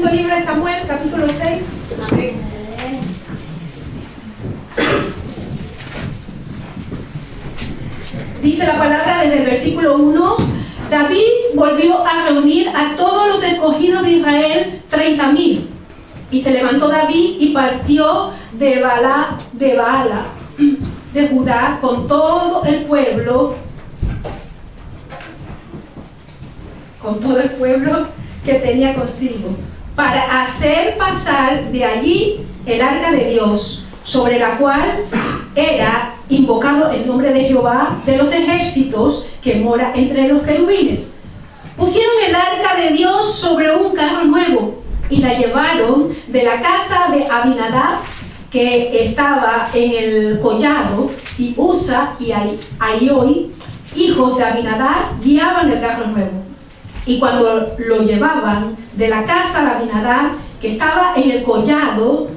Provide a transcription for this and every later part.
Segundo libro de Samuel, capítulo 6. Amén. Dice la palabra desde el versículo 1. David volvió a reunir a todos los escogidos de Israel, 30,000. Y se levantó David y partió de Baala de Judá con todo el pueblo que tenía consigo, para hacer pasar de allí el arca de Dios, sobre la cual era invocado el nombre de Jehová de los ejércitos, que mora entre los querubines. Pusieron el arca de Dios sobre un carro nuevo y la llevaron de la casa de Abinadab, que estaba en el collado, y Usa y Aioi, hijos de Abinadab, guiaban el carro nuevo. Y cuando lo llevaban de la casa de Abinadab, que estaba en el collado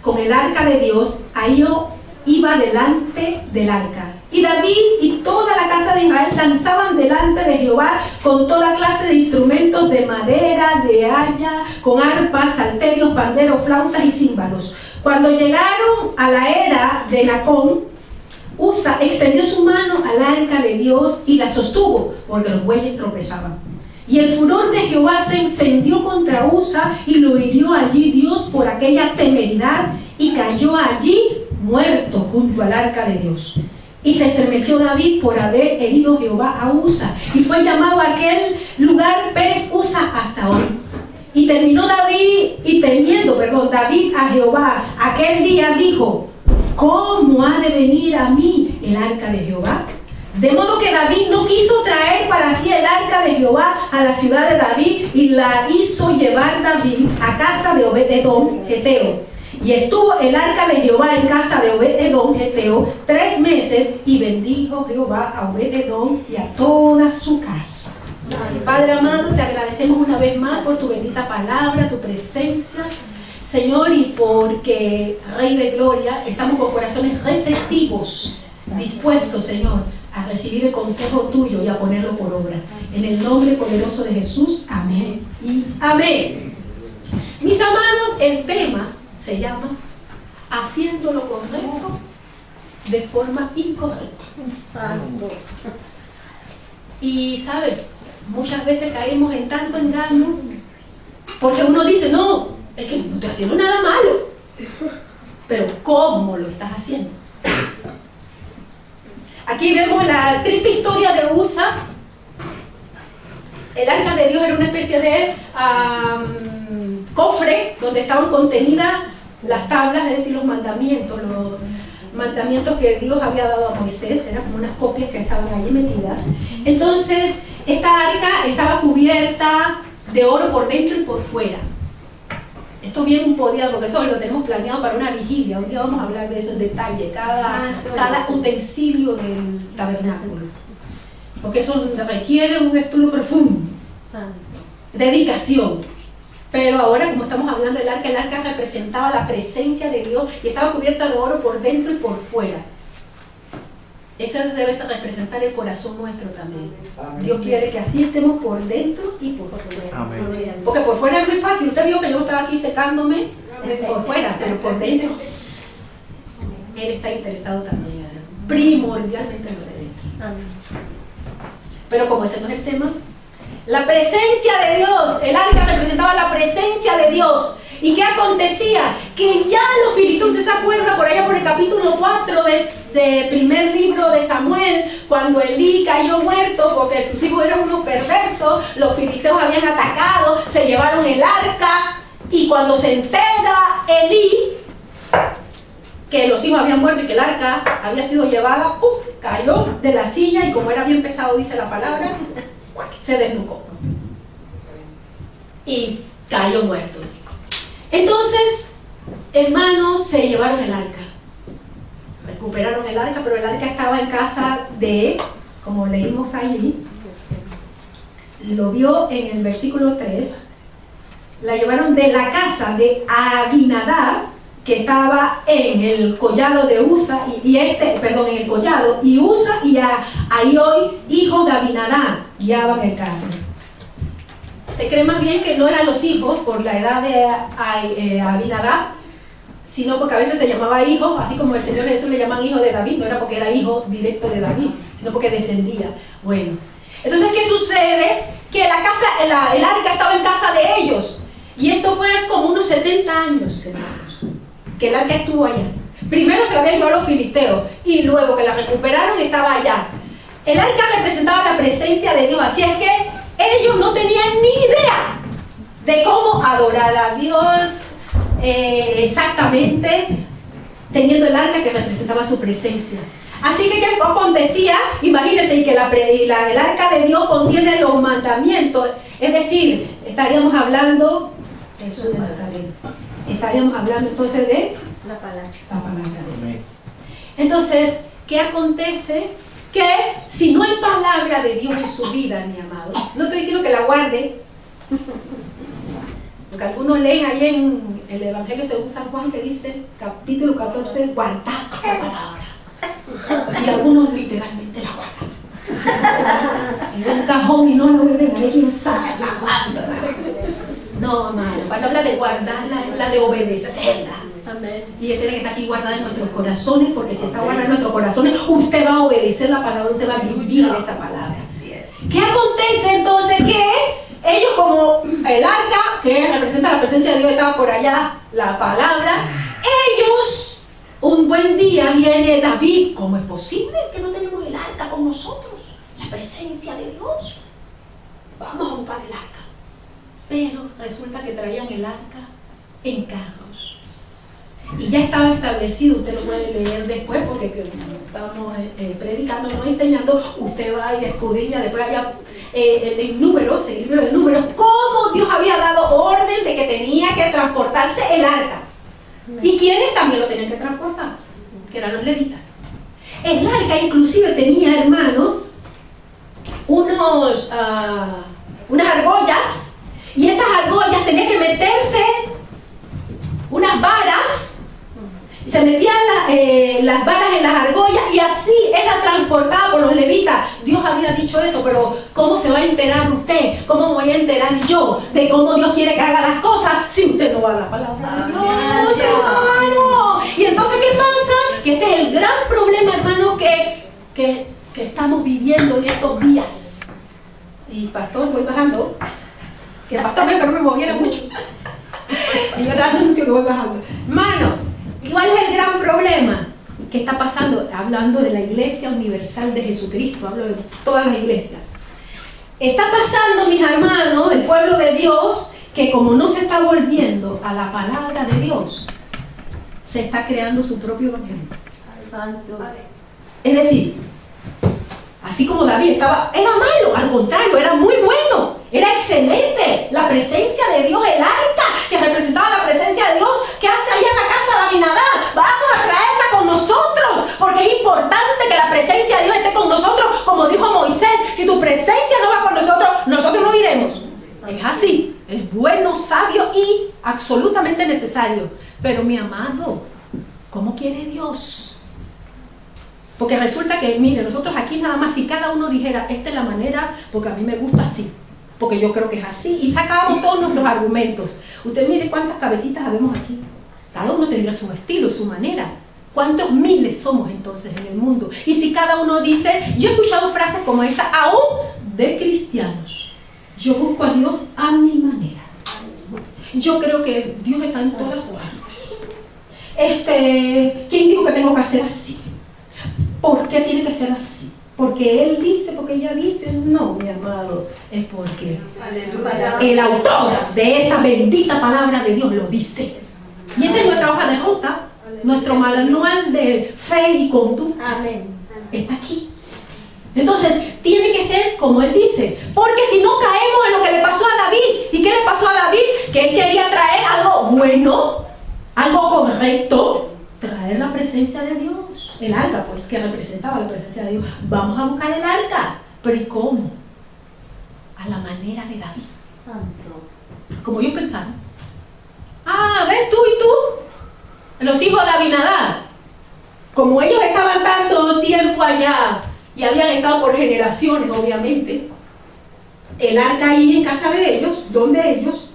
con el arca de Dios, Aioi iba delante del arca. Y David y toda la casa de Israel danzaban delante de Jehová con toda clase de instrumentos de madera, de haya, con arpas, salterios, panderos, flautas y címbalos. Cuando llegaron a la era de Nacón, Usa extendió su mano al arca de Dios y la sostuvo, porque los bueyes tropezaban. Y el furor de Jehová se encendió contra Usa y lo hirió allí Dios por aquella temeridad, y cayó allí muerto junto al arca de Dios. Y se estremeció David por haber herido Jehová a Usa, y fue llamado a aquel lugar Pérez Usa hasta hoy. Y terminó David a Jehová aquel día, dijo: ¿cómo ha de venir a mí el arca de Jehová? De modo que David no quiso traer para sí el arca de Jehová a la ciudad de David, y la hizo llevar David a casa de Obed-edom Geteo. Y estuvo el arca de Jehová en casa de Obed-edom Geteo 3 meses, y bendijo Jehová a Obed-edom y a toda su casa. Padre amado, te agradecemos una vez más por tu bendita palabra, tu presencia, Señor, y porque, Rey de Gloria, estamos con corazones receptivos, dispuestos, Señor, a recibir el consejo tuyo y a ponerlo por obra. En el nombre poderoso de Jesús, amén y amén. Mis amados, el tema se llama haciendo lo correcto de forma incorrecta. Y ¿sabes? Muchas veces caímos en tanto engaño porque uno dice: no, es que no estoy haciendo nada malo. Pero ¿cómo lo estás haciendo? Aquí vemos la triste historia de Usa. El arca de Dios era una especie de cofre donde estaban contenidas las tablas, es decir, los mandamientos que Dios había dado a Moisés. Eran como unas copias que estaban allí metidas. Entonces, esta arca estaba cubierta de oro por dentro y por fuera. Esto bien podía, porque eso lo tenemos planeado para una vigilia. Un día vamos a hablar de eso en detalle, cada utensilio del tabernáculo. Porque eso requiere un estudio profundo, dedicación. Pero ahora, como estamos hablando del arca, el arca representaba la presencia de Dios y estaba cubierta de oro por dentro y por fuera. Eso debe representar el corazón nuestro también. Amén. Dios quiere que así estemos por dentro y por fuera. Amén. Porque por fuera es muy fácil. Usted vio que yo estaba aquí secándome por fuera, pero por dentro Él está interesado también, primordialmente en lo de dentro. Amén. Pero como ese no es el tema, la presencia de Dios, el arca representaba la presencia de Dios. ¿Y qué acontecía? Que ya los filisteos, ¿usted se acuerda por allá por el capítulo 4 de primer libro de Samuel, cuando Elí cayó muerto porque sus hijos eran unos perversos, los filisteos habían atacado, se llevaron el arca, y cuando se entera Elí que los hijos habían muerto y que el arca había sido llevada, cayó de la silla, y como era bien pesado, dice la palabra, se desnucó y cayó muerto. Entonces, hermanos, se llevaron el arca, recuperaron el arca, pero el arca estaba en casa de, como leímos allí, lo vio en el versículo 3, la llevaron de la casa de Abinadab, que estaba en el collado de Usa, en el collado, y Usa y Aioi, hijo de Abinadab, guiaban el carro. se cree más bien que no eran los hijos por la edad de Abinadab, sino porque a veces se llamaba hijo, así como el Señor Jesús le llaman hijo de David, no era porque era hijo directo de David, sino porque descendía. Bueno, entonces, ¿qué sucede? Que el arca estaba en casa de ellos, y esto fue como unos 70 años, hermanos, que el arca estuvo allá. Primero se la habían llevado a los filisteos, y luego que la recuperaron estaba allá. El arca representaba la presencia de Dios, así es que ellos no tenían ni idea de cómo adorar a Dios exactamente, teniendo el arca que representaba su presencia. Así que, ¿qué acontecía? Imagínense que el arca de Dios contiene los mandamientos, es decir, estaríamos hablando de Jesús de Nazaret. Estaríamos hablando entonces de la palabra de Dios. Entonces, ¿qué acontece? Que si no hay palabra de Dios en su vida, mi amado, no estoy diciendo que la guarde, porque algunos leen ahí en el Evangelio según San Juan que dice, capítulo 14, guardad la palabra. Y algunos literalmente la guardan. En un cajón y no la vuelven a ver, quién sabe, la guardan. No, amado, cuando habla de guardarla, habla de obedecerla. Amén. Y tiene que estar aquí guardada en nuestros corazones, porque si está guardada en nuestros corazones, usted va a obedecer la palabra, usted va a vivir esa palabra. ¿Qué acontece entonces? Que ellos, como el arca, que representa la presencia de Dios, estaba por allá, la palabra, ellos, un buen día viene David, ¿cómo es posible que no tenemos el arca con nosotros? La presencia de Dios. Vamos a buscar el arca. Pero resulta que traían el arca en carros. Y ya estaba establecido, usted lo puede leer después, porque estamos predicando, no enseñando, usted va y escudriña, después allá el libro de Números, cómo Dios había dado orden de que tenía que transportarse el arca. Y quienes también lo tenían que transportar, que eran los levitas. El arca inclusive tenía, hermanos, unas argollas, y esas argollas tenían que meterse unas varas, se metían las varas en las argollas y así era transportada por los levitas. Dios había dicho eso, pero ¿cómo se va a enterar usted? ¿Cómo me voy a enterar yo de cómo Dios quiere que haga las cosas si usted no va a la palabra de Dios, hermano? Y entonces, ¿qué pasa? Que ese es el gran problema, hermano, que estamos viviendo en estos días. Y pastor, voy bajando. Que el pastor veo que no me moviera mucho. Y yo le anuncio que voy bajando. Hermano, ¿cuál es el gran problema que está pasando? Hablando de la Iglesia Universal de Jesucristo, hablo de todas las iglesias. Está pasando, mis hermanos, el pueblo de Dios, que como no se está volviendo a la palabra de Dios, se está creando su propio evangelio. Es decir, así como David era malo, al contrario, era muy bueno, era excelente. La presencia de Dios, el arca que representaba la presencia de Dios, ¿qué hace allá en la casa de Abinadab? Vamos a traerla con nosotros, porque es importante que la presencia de Dios esté con nosotros, como dijo Moisés, si tu presencia no va con nosotros, nosotros no iremos. Es así, es bueno, sabio y absolutamente necesario. Pero mi amado, ¿cómo quiere Dios? Porque resulta que, mire, nosotros aquí nada más, si cada uno dijera, esta es la manera, porque a mí me gusta así, porque yo creo que es así, y sacábamos todos nuestros argumentos. Usted mire cuántas cabecitas habemos aquí. Cada uno tendría su estilo, su manera. ¿Cuántos miles somos entonces en el mundo? Y si cada uno dice, yo he escuchado frases como esta, aún de cristianos, yo busco a Dios a mi manera. Yo creo que Dios está en todas partes. ¿Quién dijo que tengo que hacer así? ¿Por qué tiene que ser así? Porque él dice, porque ella dice. No, mi amado, es porque el autor de esta bendita palabra de Dios lo dice. Y esa es nuestra hoja de ruta, nuestro manual de fe y conducta. Está aquí. Entonces, tiene que ser como él dice, porque si no caemos en lo que le pasó a David. ¿Y qué le pasó a David? Que él quería traer algo bueno, algo correcto, traer la presencia de Dios. El arca, pues, que representaba la presencia de Dios. Vamos a buscar el arca. ¿Pero y cómo? A la manera de David. Santo. Como ellos pensaron. Ven tú y tú, los hijos de Abinadab. Como ellos estaban tanto tiempo allá y habían estado por generaciones, obviamente, el arca ahí en casa de ellos, donde ellos.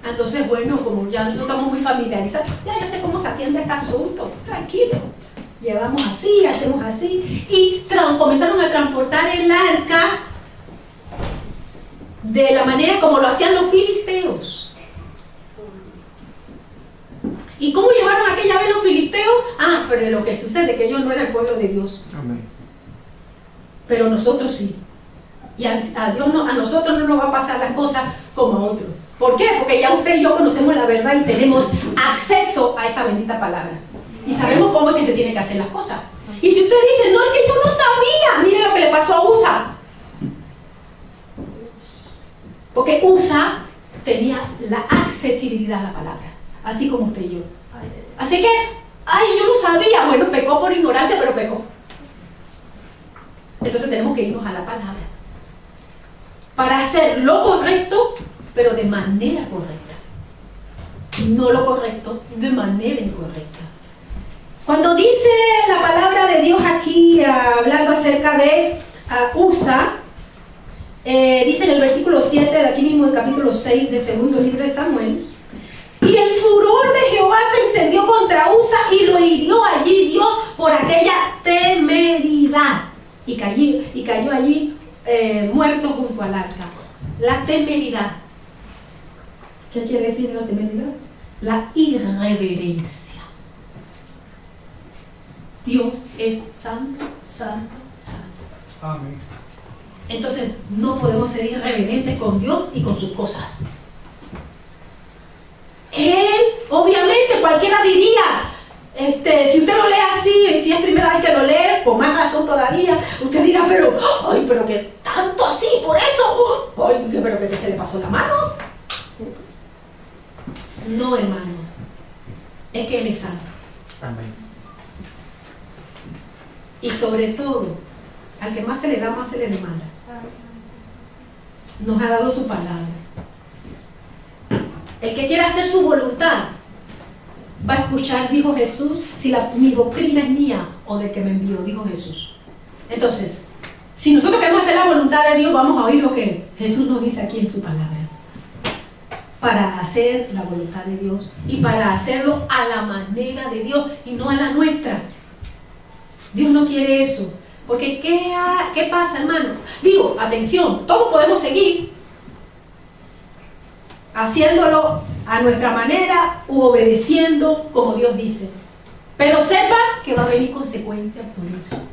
Entonces, bueno, como ya nosotros estamos muy familiarizados, ya yo sé cómo se atiende este asunto, tranquilo. Llevamos así, hacemos así, y comenzaron a transportar el arca de la manera como lo hacían los filisteos. ¿Y cómo llevaron aquella vez los filisteos? Pero lo que sucede es que ellos no eran el pueblo de Dios. Amén. Pero nosotros sí. Y a Dios no, a nosotros no nos va a pasar las cosas como a otros. ¿Por qué? Porque ya usted y yo conocemos la verdad y tenemos acceso a esta bendita palabra. Y sabemos cómo es que se tienen que hacer las cosas. Y si usted dice, no, es que yo no sabía, mire lo que le pasó a Usa. Porque Usa tenía la accesibilidad a la palabra, así como usted y yo. Así que, yo no sabía. Bueno, pecó por ignorancia, pero pecó. Entonces tenemos que irnos a la palabra para hacer lo correcto, pero de manera correcta. No lo correcto, de manera incorrecta. Cuando dice la palabra de Dios aquí, hablando acerca de Usa, dice en el versículo 7 de aquí mismo del capítulo 6 del segundo libro de Samuel: y el furor de Jehová se encendió contra Usa y lo hirió allí Dios por aquella temeridad. Y cayó allí muerto junto al arca. La temeridad. ¿Qué quiere decir la temeridad? La irreverencia. Dios es santo, santo, santo. Amén. Entonces no podemos ser irreverentes con Dios y con sus cosas. Él, obviamente, cualquiera diría, si usted lo lee así, si es primera vez que lo lee, con más razón todavía, usted dirá, pero que tanto así, por eso, pero que se le pasó la mano. No, hermano, es que Él es santo. Amén. Y sobre todo, al que más se le da, más se le demanda. Nos ha dado su palabra. El que quiera hacer su voluntad va a escuchar, dijo Jesús, si mi doctrina es mía o del que me envió, dijo Jesús. Entonces, si nosotros queremos hacer la voluntad de Dios, vamos a oír lo que Jesús nos dice aquí en su palabra. Para hacer la voluntad de Dios y para hacerlo a la manera de Dios y no a la nuestra. Dios no quiere eso. Porque ¿qué pasa, hermano? Digo, atención, todos podemos seguir haciéndolo a nuestra manera u obedeciendo como Dios dice. Pero sepa que va a venir consecuencias por eso.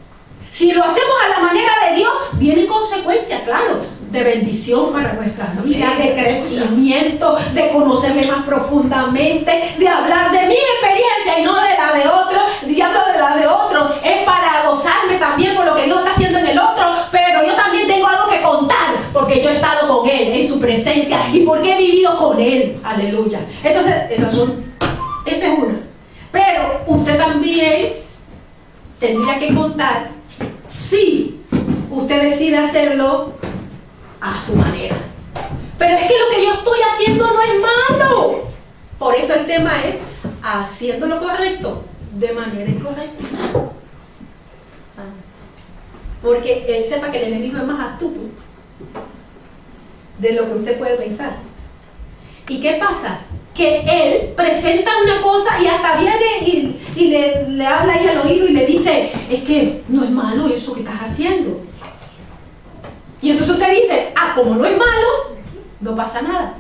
Si lo hacemos a la manera de Dios, vienen consecuencias, claro, de bendición para nuestras vidas, de crecimiento, de conocerle más profundamente, de hablar de mi experiencia y no de la de otro. Si hablo de la de otro, es para gozarme también por lo que Dios está haciendo en el otro, pero yo también tengo algo que contar, porque yo he estado con Él, en su presencia, y porque he vivido con Él. Aleluya. Entonces, esa es una. Pero usted también tendría que contar si usted decide hacerlo a su manera. Pero es que lo que yo estoy haciendo no es malo. Por eso el tema es haciendo lo correcto de manera incorrecta. Porque él sepa que el enemigo es más astuto de lo que usted puede pensar. ¿Y qué pasa? Que él presenta una cosa y hasta viene y le habla ahí al oído y le dice, es que no es malo eso que estás haciendo. Y entonces usted dice, como no es malo, no pasa nada.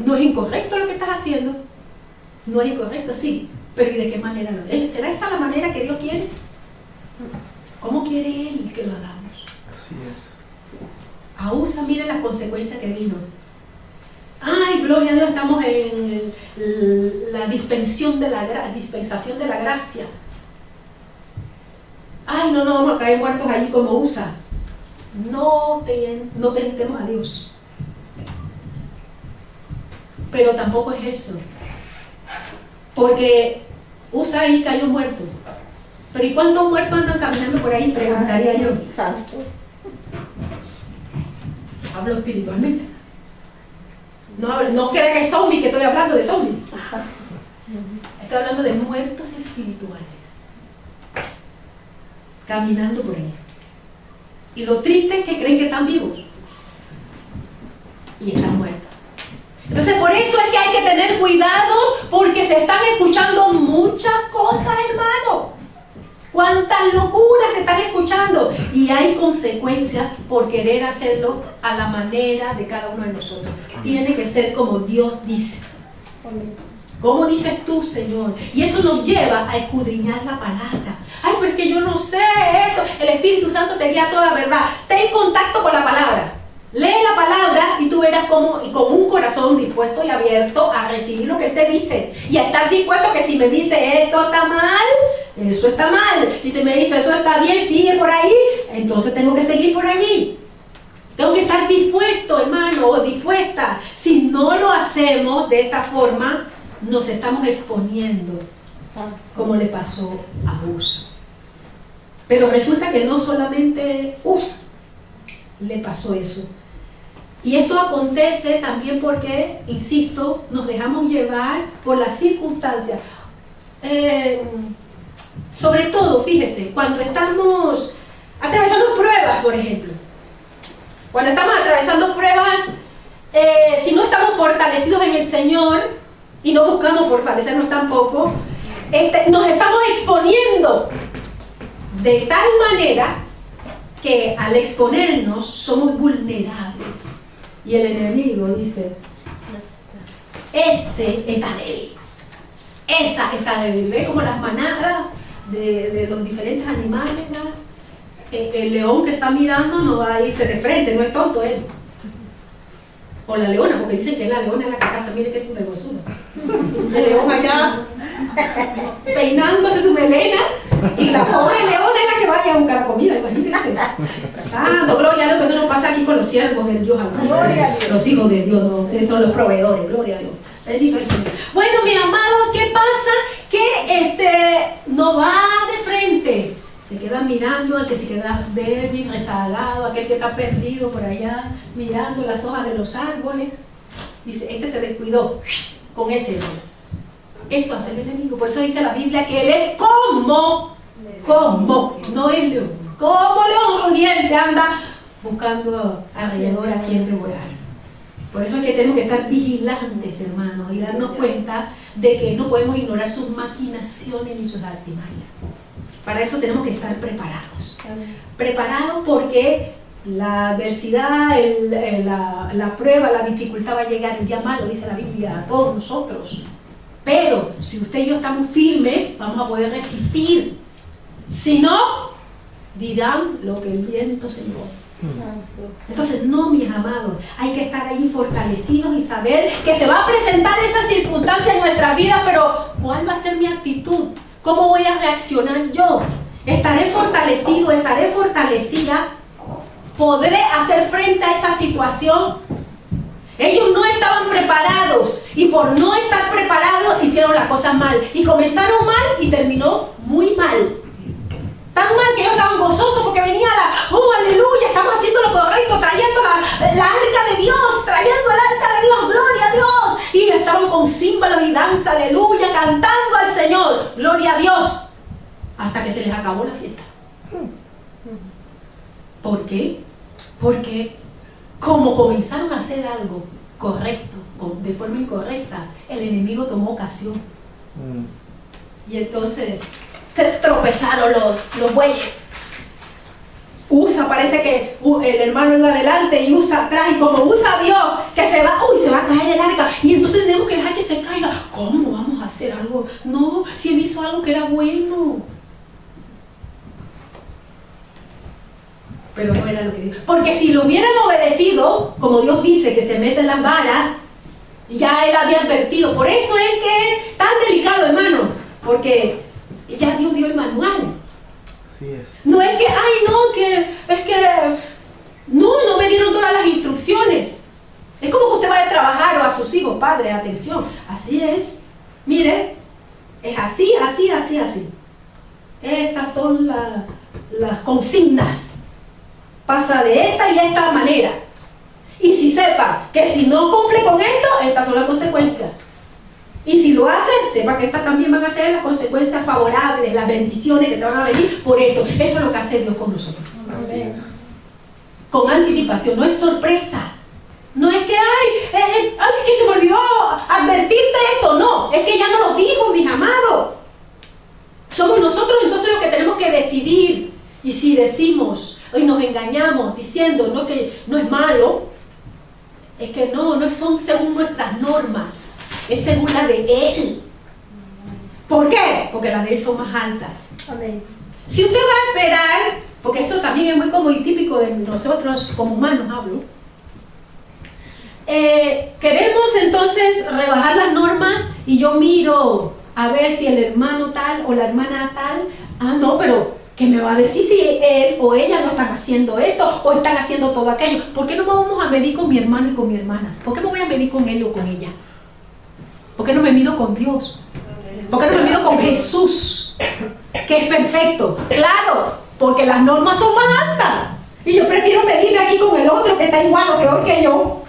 No es incorrecto lo que estás haciendo. No es incorrecto, sí. Pero ¿y de qué manera lo es? ¿Será esa la manera que Dios quiere? ¿Cómo quiere Él que lo hagamos? Así es. A Usa, mire las consecuencias que vino. Ay, gloria a Dios, estamos en la dispensación de la gracia. Ay, no vamos a caer muertos allí como Usa. No tentemos a Dios. Pero tampoco es eso. Porque Usa ahí cayó muerto. Pero ¿y cuántos muertos andan caminando por ahí? Preguntaría yo. Hablo espiritualmente. No crea que es zombies, que estoy hablando de zombies. Estoy hablando de muertos espirituales. Caminando por ahí. Y lo triste es que creen que están vivos y están muertos. Entonces por eso es que hay que tener cuidado, porque se están escuchando muchas cosas, hermano. Cuántas locuras se están escuchando, y hay consecuencias por querer hacerlo a la manera de cada uno de nosotros. Tiene que ser como Dios dice. ¿Cómo dices tú, Señor? Y eso nos lleva a escudriñar la palabra. Ay, pero es que yo no sé esto. El Espíritu Santo te guía toda la verdad. Ten contacto con la palabra. Lee la palabra y tú verás cómo, y con un corazón dispuesto y abierto a recibir lo que Él te dice. Y a estar dispuesto que si me dice esto está mal, eso está mal. Y si me dice eso está bien, sigue por ahí, entonces tengo que seguir por allí. Tengo que estar dispuesto, hermano, o dispuesta. Si no lo hacemos de esta forma, nos estamos exponiendo, como le pasó a Usa. Pero resulta que no solamente Usa le pasó eso. Y esto acontece también porque, insisto, nos dejamos llevar por las circunstancias. Sobre todo, fíjese, cuando estamos atravesando pruebas, por ejemplo. Cuando estamos atravesando pruebas, si no estamos fortalecidos en el Señor, y no buscamos fortalecernos tampoco, nos estamos exponiendo de tal manera que al exponernos somos vulnerables. Y el enemigo dice, ese está débil, esa está débil. ¿Ve? Como las manadas de los diferentes animales, ¿verdad? El león que está mirando no va a irse de frente, no es tonto él. O la leona, porque dicen que la leona es la que caza, mire que es un negocio. El león allá peinándose su melena, y la pobre leona es la que vaya a buscar comida, imagínense. Santo, gloria a Dios, que eso nos pasa aquí con los siervos del Dios Altísimo. Los hijos de Dios, no, ustedes son los proveedores, gloria a Dios. Bendito el Señor. Bueno, mi amado, ¿qué pasa? Que no va de frente. Se queda mirando al que se queda débil, rezagado, aquel que está perdido por allá, mirando las hojas de los árboles. Dice, se descuidó con ese león. Eso hace el enemigo. Por eso dice la Biblia que él es como, no el león, como león rugiente, anda buscando alrededor a quien devorar. Por eso es que tenemos que estar vigilantes, hermanos, y darnos cuenta de que no podemos ignorar sus maquinaciones ni sus artimañas. Para eso tenemos que estar preparados. Preparados porque la adversidad, la prueba, la dificultad va a llegar el día malo, dice la Biblia, a todos nosotros. Pero si usted y yo estamos firmes, vamos a poder resistir. Si no, dirán lo que el viento se llevó. Entonces, no, mis amados, hay que estar ahí fortalecidos y saber que se va a presentar esa circunstancia en nuestra vida, pero ¿cuál va a ser mi actitud? ¿Cómo voy a reaccionar yo? ¿Estaré fortalecido? ¿Estaré fortalecida? ¿Podré hacer frente a esa situación? Ellos no estaban preparados, y por no estar preparados hicieron las cosas mal, y comenzaron mal y terminó muy mal. Tan mal que ellos estaban gozosos porque venía aleluya, estamos haciendo lo correcto, trayendo la arca de Dios, trayendo el arca de Dios, gloria a Dios, y estaban con címbalos y danza, aleluya, cantando al Señor, gloria a Dios, hasta que se les acabó la fiesta. ¿Por qué? Porque como comenzaron a hacer algo correcto, de forma incorrecta, el enemigo tomó ocasión. Y entonces se tropezaron los bueyes. Usa, parece que el hermano iba adelante y Usa atrás, y como Usa vio que se va a caer el arca, y entonces tenemos que dejar que se caiga. ¿Cómo vamos a hacer algo? No, si él hizo algo que era bueno. Pero no era lo que dijo. Porque si lo hubieran obedecido, como Dios dice que se meten las balas, ya él había advertido. Por eso es que es tan delicado, hermano, porque ya Dios dio el manual. Así es. No es que, no me dieron todas las instrucciones. Es como que usted vaya a trabajar, o a sus hijos, padre, atención, así es. Mire, es así. Estas son las consignas. Pasa de esta y esta manera. Y si sepa que si no cumple con esto, estas son las consecuencias. Y si lo hace, sepa que estas también van a ser las consecuencias favorables, las bendiciones que te van a venir por esto. Eso es lo que hace Dios con nosotros. con anticipación, no es sorpresa. No es que, ay, que se me olvidó advertirte esto. No, es que ya no lo dijo, mis amados. Somos nosotros entonces los que tenemos que decidir. Y si decimos y nos engañamos diciendo no, que no es malo, es que no son según nuestras normas, es según la de Él. ¿Por qué? Porque las de Él son más altas. Amén. Si usted va a esperar, porque eso también es muy como y típico de nosotros como humanos, hablo. Queremos entonces rebajar las normas y yo miro a ver si el hermano tal o la hermana tal, no, pero ¿qué me va a decir si él o ella no están haciendo esto o están haciendo todo aquello? ¿Por qué no vamos a medir con mi hermano y con mi hermana? ¿Por qué me voy a medir con él o con ella? ¿Por qué no me mido con Dios? ¿Por qué no me mido con Jesús, que es perfecto? Claro, porque las normas son más altas y yo prefiero medirme aquí con el otro que está igual o peor que yo.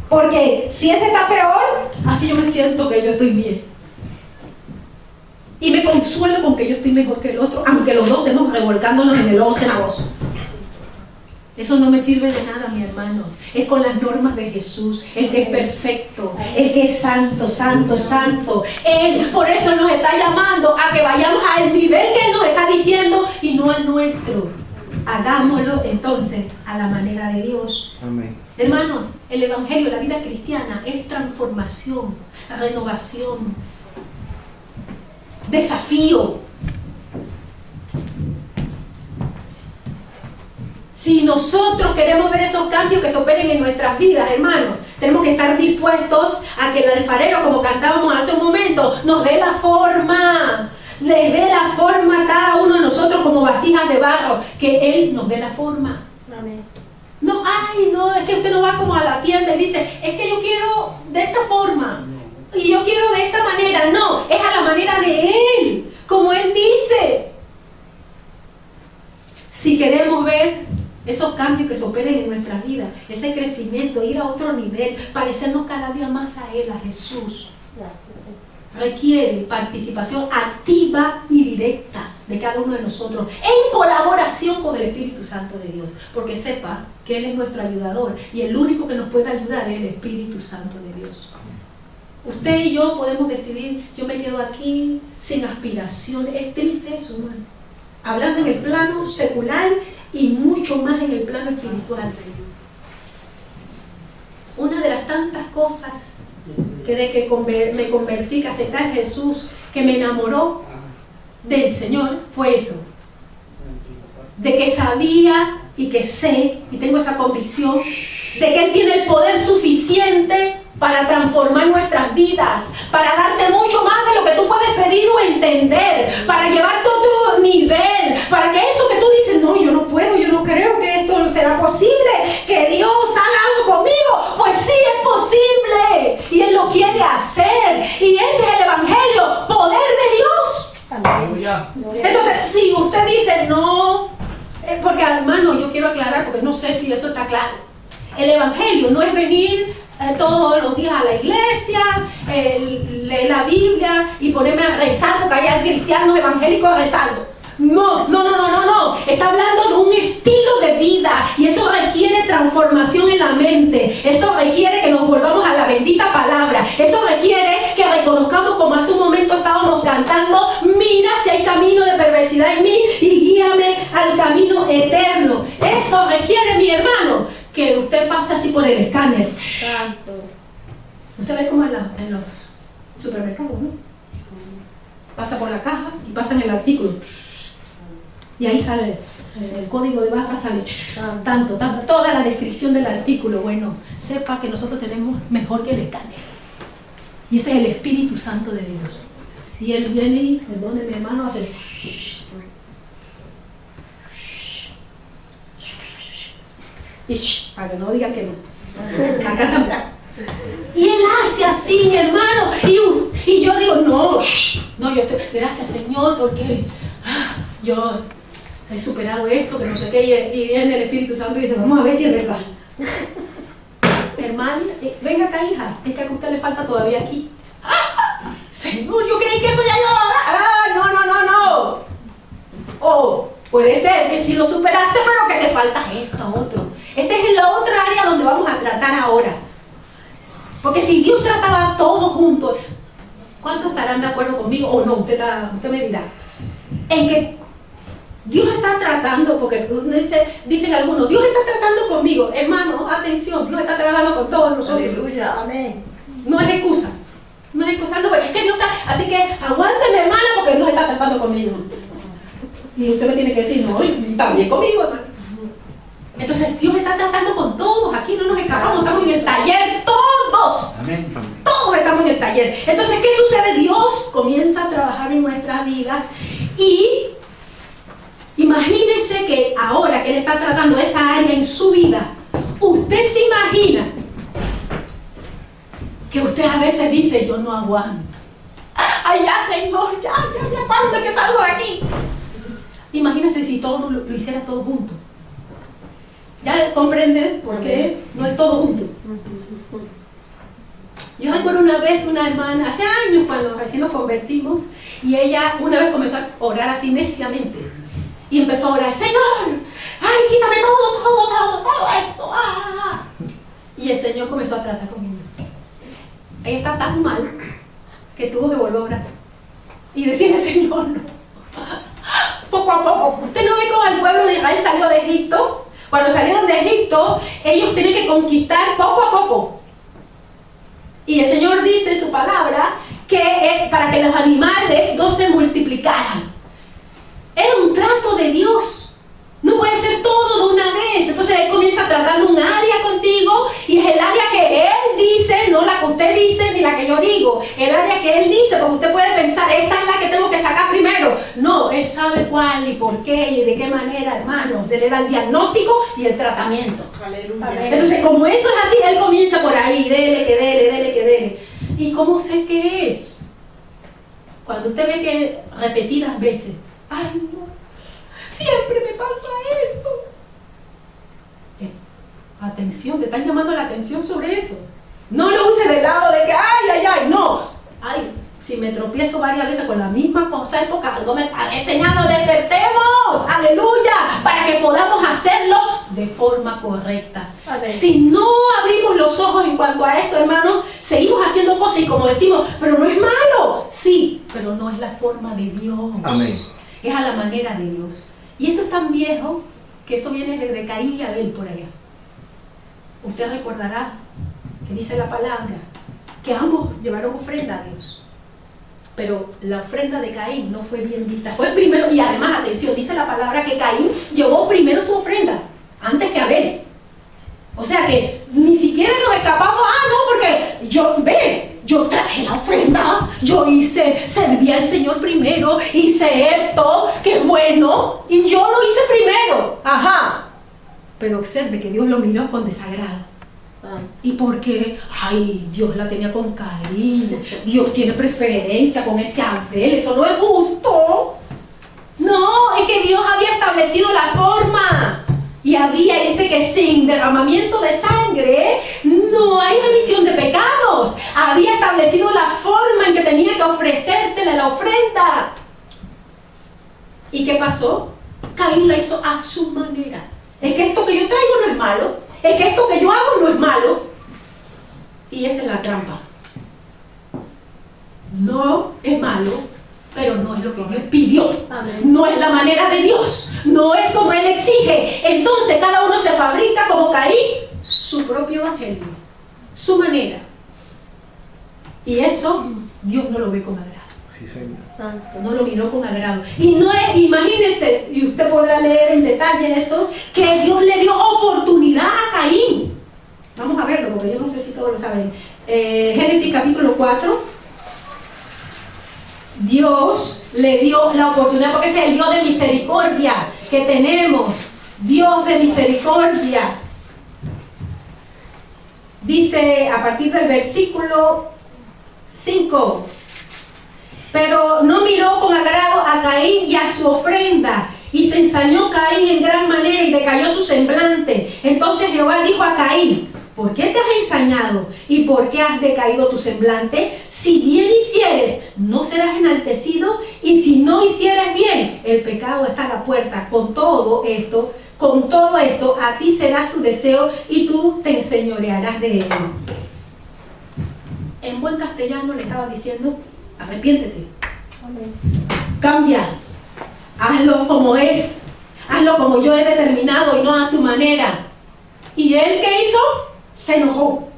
Porque si este está peor, así yo me siento que yo estoy bien. Y me consuelo con que yo estoy mejor que el otro, aunque los dos estemos revolcándonos en el lodo cenagoso. Eso no me sirve de nada, mi hermano. Es con las normas de Jesús, el que es perfecto, el que es santo, santo, santo. Él por eso nos está llamando a que vayamos al nivel que Él nos está diciendo y no al nuestro. Hagámoslo entonces a la manera de Dios. Amén. Hermanos, el evangelio, la vida cristiana es transformación, renovación, desafío. Si nosotros queremos ver esos cambios que se operen en nuestras vidas, hermanos, tenemos que estar dispuestos a que el alfarero, como cantábamos hace un momento, nos dé la forma. Le dé la forma a cada uno de nosotros como vasijas de barro, que Él nos dé la forma. Amén. No, es que usted no va como a la tienda y dice, es que yo quiero de esta forma, y yo quiero de esta manera. No, es a la manera de Él, como Él dice. Si queremos ver esos cambios que se operen en nuestras vidas, ese crecimiento, ir a otro nivel, parecernos cada día más a Él, a Jesús, requiere participación activa y directa de cada uno de nosotros, en colaboración con el Espíritu Santo de Dios, porque sepa que Él es nuestro ayudador y el único que nos puede ayudar es el Espíritu Santo de Dios. Usted y yo podemos decidir, yo me quedo aquí sin aspiración. Es triste eso, hermano. Hablando en el plano secular y mucho más en el plano espiritual. Una de las tantas cosas que de que me convertí, que acepté a Jesús, que me enamoró del Señor, fue eso. De que sabía y que sé, y tengo esa convicción, de que Él tiene el poder suficiente para transformar nuestras vidas, para darte mucho más de lo que tú puedes pedir o entender, para llevarte a otro nivel, para que eso que tú dices, no, yo no puedo, yo no creo que esto no será posible, que Dios haga algo conmigo. Pues sí, es posible, y Él lo quiere hacer, y ese es el evangelio, poder de Dios. Entonces, si usted dice no, porque hermano, yo quiero aclarar, porque no sé si eso está claro. El evangelio no es venir todos los días a la iglesia, leer la Biblia y ponerme a rezar, porque hay cristianos evangélicos rezando. No. Está hablando de un estilo de vida, y eso requiere transformación en la mente. Eso requiere que nos volvamos a la bendita palabra. Eso requiere que reconozcamos, como hace un momento estábamos cantando, mira si hay camino de perversidad en mí y guíame al camino eterno. Eso requiere, mi hermano, que usted pase así por el escáner. Santo. Usted ve como en los supermercados, ¿no? Pasa por la caja y pasa en el artículo. Y ahí sale el código de barra, sale tanto, toda la descripción del artículo. Bueno, sepa que nosotros tenemos mejor que el escáner. Y ese es el Espíritu Santo de Dios. Y Él viene y, perdone mi hermano, hace... para que no digan que no. Acá también. Y Él hace así, mi hermano. Y yo digo, no, yo estoy, gracias Señor, porque yo he superado esto, que no sé qué. Y viene el Espíritu Santo y dice, vamos a ver si es verdad. Hermano, venga acá, hija, es que a usted le falta todavía aquí. Señor, yo creí que eso ya no. No. Puede ser que sí lo superaste, pero que te falta esto, otro. Este es la otra área donde vamos a tratar ahora. Porque si Dios trataba a todos juntos, ¿cuántos estarán de acuerdo conmigo o no? Usted me dirá. En que Dios está tratando, porque dicen algunos, Dios está tratando conmigo. Hermano, atención, Dios está tratando con todos nosotros. Aleluya, amén. No es excusa. No es excusa, no, es que Dios está. Así que aguánteme, hermana, porque Dios está tratando conmigo. Y usted me tiene que decir, no, también conmigo, hermano. Entonces, Dios está tratando con todos. Aquí no nos escapamos, estamos en el taller, todos. Amén. Todos estamos en el taller. Entonces, ¿qué sucede? Dios comienza a trabajar en nuestras vidas y imagínese que ahora que Él está tratando esa área en su vida, usted se imagina que usted a veces dice, yo no aguanto. Ay, ya, Señor, ya, ¿cuándo es que salgo de aquí? Imagínese si todo lo hiciera todo junto. ¿Ya comprenden por qué no es todo junto? Yo recuerdo una vez una hermana, hace años cuando recién nos convertimos, y ella una vez comenzó a orar así neciamente. Y empezó a orar, Señor, ay, quítame todo esto. Ah. Y el Señor comenzó a tratar con ella. Ella está tan mal que tuvo que volver a orar. Y decirle, Señor, no. Poco a poco. ¿Usted no ve cómo el pueblo de Israel salió de Egipto? Cuando salieron de Egipto, ellos tienen que conquistar poco a poco. Y el Señor dice en su palabra que para que los animales no se multiplicaran. Era un trato de Dios. No puede ser todo de una vez. Entonces Él comienza tratando un área contigo y es el área que Él dice, no la que usted dice ni la que yo digo. El área que Él dice, porque usted puede pensar, esta es la que tengo que sacar primero. No, Él sabe cuál y por qué y de qué manera, hermanos. Él le da el diagnóstico y el tratamiento. Aleluya. Entonces, como esto es así, Él comienza por ahí, dele. ¿Y cómo sé qué es? Cuando usted ve que repetidas veces, ay, no, siempre me pasa esto. Atención, te están llamando la atención sobre eso. No lo use del lado de que, ay, no. Ay, si me tropiezo varias veces con la misma cosa, es porque algo me está enseñando. Despertemos, aleluya, para que podamos hacerlo de forma correcta. Amén. Si no abrimos los ojos en cuanto a esto, hermanos, seguimos haciendo cosas y como decimos, pero no es malo. Sí, pero no es la forma de Dios. Amén. Es a la manera de Dios. Y esto es tan viejo que esto viene desde Caín y Abel por allá. Usted recordará que dice la palabra que ambos llevaron ofrenda a Dios. Pero la ofrenda de Caín no fue bien vista. Fue el primero, y además, atención, dice la palabra que Caín llevó primero su ofrenda, antes que Abel. O sea que ni siquiera nos escapamos, no, porque yo traje la ofrenda, serví al Señor primero, hice esto, qué bueno, y yo lo hice primero. Ajá. Pero observe que Dios lo miró con desagrado. ¿Y por qué? Ay, Dios la tenía con Caín. Dios tiene preferencia con ese Abel. Eso no es justo. No, es que Dios había establecido la forma. Y dice que sin derramamiento de sangre no hay remisión de pecados. Había establecido la forma en que tenía que ofrecérsele la ofrenda. ¿Y qué pasó? Caín la hizo a su manera. Es que esto que yo traigo no es malo. Es que esto que yo hago no es malo. Y esa es la trampa. No es malo, pero no es lo que Dios pidió. Amén. No es la manera de Dios. No es como Él exige. Entonces cada uno se fabrica como Caín su propio evangelio, su manera. Y eso Dios no lo ve con agrado. Sí, Señor. No lo miró con agrado. Y no es, imagínense, y usted podrá leer en detalle eso, que Dios le dio oportunidad a Caín. Vamos a verlo, porque yo no sé si todos lo saben. Génesis capítulo 4. Dios le dio la oportunidad, porque ese es el Dios de misericordia que tenemos. Dios de misericordia. Dice a partir del versículo 5. Pero no miró con agrado a Caín y a su ofrenda, y se ensañó Caín en gran manera y decayó su semblante. Entonces Jehová dijo a Caín: ¿por qué te has ensañado y por qué has decaído tu semblante? Si bien hicieres, no serás enaltecido, y si no hicieres bien, el pecado está a la puerta. Con todo esto, a ti será su deseo y tú te enseñorearás de él. En buen castellano le estaba diciendo, arrepiéntete. Amén. Cambia. Hazlo como es. Hazlo como yo he determinado y no a tu manera. ¿Y él qué hizo? Se enojó.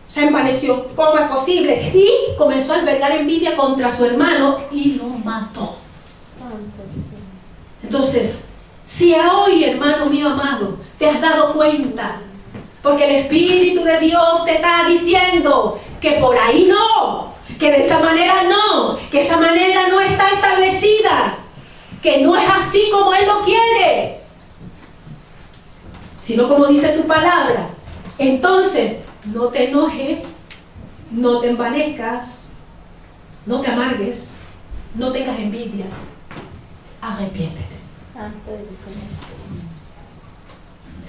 Se envaneció. ¿Cómo es posible? Y comenzó a albergar envidia contra su hermano y lo mató. Entonces, si hoy, hermano mío amado, te has dado cuenta, porque el Espíritu de Dios te está diciendo que por ahí no, que de esa manera no, que esa manera no está establecida, que no es así como Él lo quiere, sino como dice su palabra. Entonces, no te enojes, no te envanezcas, no te amargues, no tengas envidia, arrepiéntete.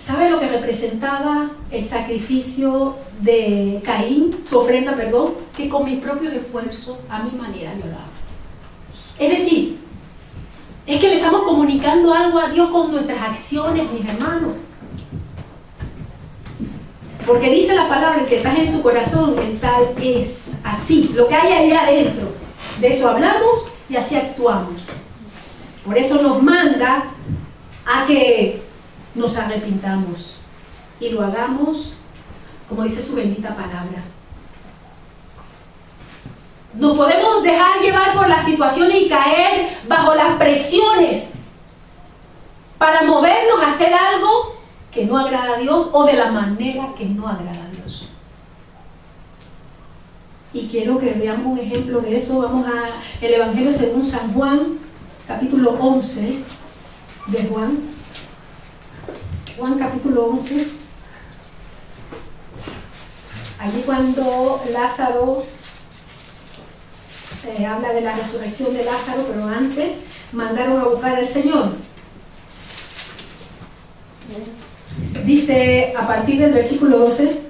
¿Sabe lo que representaba el sacrificio de Caín, su ofrenda, perdón? Que con mis propios esfuerzos, a mi manera, yo lo hago. Es decir, es que le estamos comunicando algo a Dios con nuestras acciones, mis hermanos. Porque dice la palabra, el que está en su corazón, el tal es. Así, lo que hay allá adentro. De eso hablamos y así actuamos. Por eso nos manda a que nos arrepintamos y lo hagamos como dice su bendita palabra. Nos podemos dejar llevar por las situaciones y caer bajo las presiones para movernos a hacer algo que no agrada a Dios o de la manera que no agrada a Dios. Y quiero que veamos un ejemplo de eso. Vamos al Evangelio según San Juan, capítulo 11 de Juan. Juan capítulo 11. Allí cuando Lázaro, se habla de la resurrección de Lázaro, pero antes mandaron a buscar al Señor. Dice a partir del versículo 12,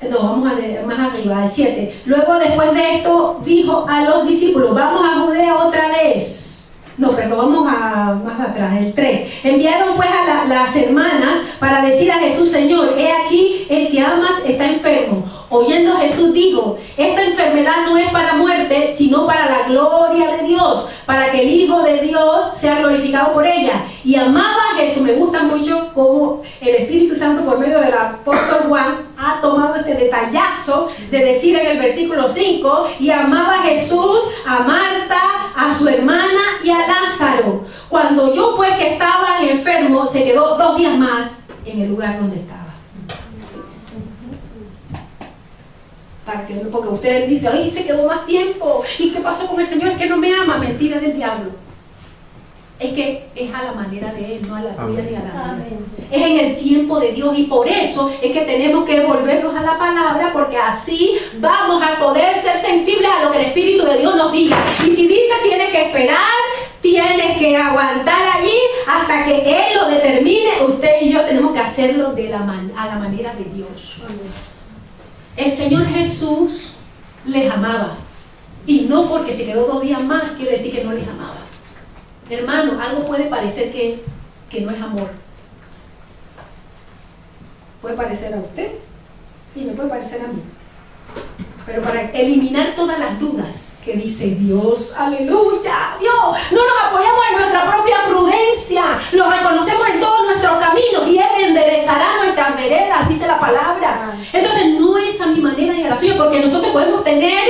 no, vamos a leer más arriba, al 7. Luego, después de esto, dijo a los discípulos: vamos a Judea otra vez. No, pero vamos a más atrás, el 3. Enviaron pues a las hermanas para decir a Jesús: Señor, he aquí, el que amas está enfermo. Oyendo Jesús dijo: esta enfermedad no es para muerte, sino para la gloria de Dios, para que el Hijo de Dios sea glorificado por ella. Y amaba a Jesús. Me gusta mucho cómo el Espíritu Santo, por medio del apóstol Juan, ha tomado este detallazo de decir en el versículo 5: y amaba a Jesús, a Marta, a su hermana y a Lázaro. Cuando yo pues que estaba enfermo, se quedó 2 días más en el lugar donde estaba. Porque usted dice: ay, se quedó más tiempo, ¿y qué pasó con el Señor? Es que no me ama. Mentira del diablo. Es que es a la manera de Él, no a la tuya ni a la mía. Es en el tiempo de Dios, y por eso es que tenemos que volvernos a la palabra, porque así vamos a poder ser sensibles a lo que el Espíritu de Dios nos diga. Y si dice tiene que esperar, tiene que aguantar allí hasta que Él lo determine, usted y yo tenemos que hacerlo a la manera de Dios. El Señor Jesús les amaba, y no porque se quedó 2 días más quiere decir que no les amaba. Hermano, algo puede parecer que no es amor. Puede parecer a usted y me puede parecer a mí. Pero para eliminar todas las dudas que dice Dios, aleluya, Dios, no nos apoyamos en nuestra propia prudencia, lo reconocemos en todos nuestros caminos y Él enderezará nuestras veredas, dice la palabra. Entonces no es a mi manera ni a la suya, porque nosotros podemos tener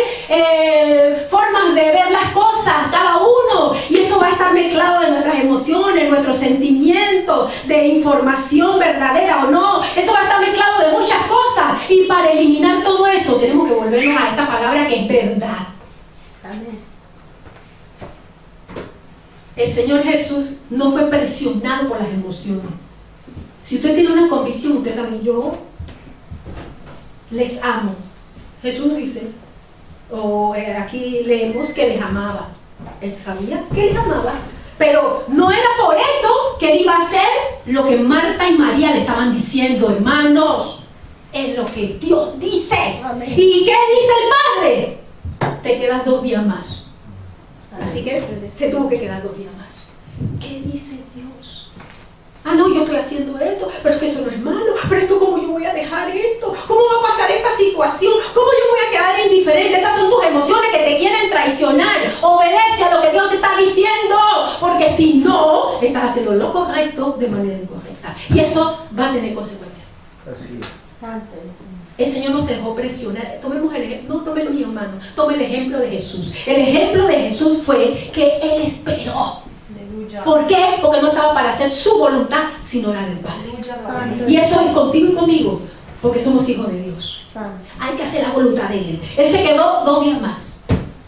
formas de ver las cosas, cada uno, y eso va a estar mezclado de nuestras emociones, nuestros sentimientos, de información verdadera o no, eso va a estar mezclado de muchas cosas, y para eliminar todo eso tenemos que volvernos a esta palabra que es verdad. Amén. El Señor Jesús no fue presionado por las emociones. Si usted tiene una convicción, usted sabe: yo les amo. Jesús dice, aquí leemos que les amaba. Él sabía que les amaba, pero no era por eso que él iba a hacer lo que Marta y María le estaban diciendo. Hermanos, en lo que Dios dice. Amén. ¿Y qué dice el Padre? Te quedan 2 días más. Así que se tuvo que quedar 2 días más. ¿Qué dice Dios? Ah, no, yo estoy haciendo esto, pero es que esto no es malo, pero esto, ¿cómo yo voy a dejar esto? ¿Cómo va a pasar esta situación? ¿Cómo yo voy a quedar indiferente? Estas son tus emociones que te quieren traicionar. Obedece a lo que Dios te está diciendo, porque si no, estás haciendo lo correcto de manera incorrecta. Y eso va a tener consecuencias. Así es. Santo. El Señor no se dejó presionar. Tomemos el ejemplo, no tome el mío, hermano, tome el ejemplo de Jesús. El ejemplo de Jesús fue que Él esperó. Aleluya. ¿Por qué? Porque no estaba para hacer su voluntad, sino la del Padre. Santo. Y eso es contigo y conmigo, porque somos hijos de Dios. Santo. Hay que hacer la voluntad de Él. Él se quedó 2 días más,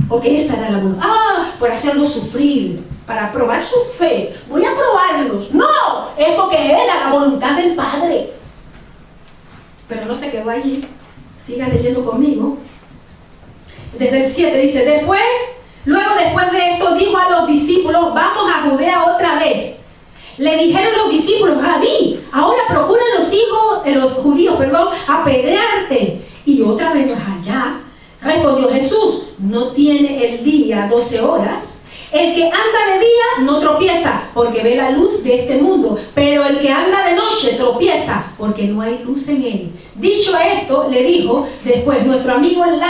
porque esa era la voluntad. Ah, por hacerlos sufrir, para probar su fe. Voy a probarlos. No, es porque era la voluntad del Padre. Pero no se quedó allí. Siga leyendo conmigo. Desde el 7 dice, luego después de esto dijo a los discípulos, vamos a Judea otra vez. Le dijeron los discípulos, Rabí, ahora procuran los judíos, apedrearte. Y otra vez más allá, respondió Jesús, ¿no tiene el día 12 horas? El que anda de día no tropieza, porque ve la luz de este mundo, pero el que anda de noche tropieza, porque no hay luz en él. Dicho esto, le dijo después nuestro amigo Lázaro,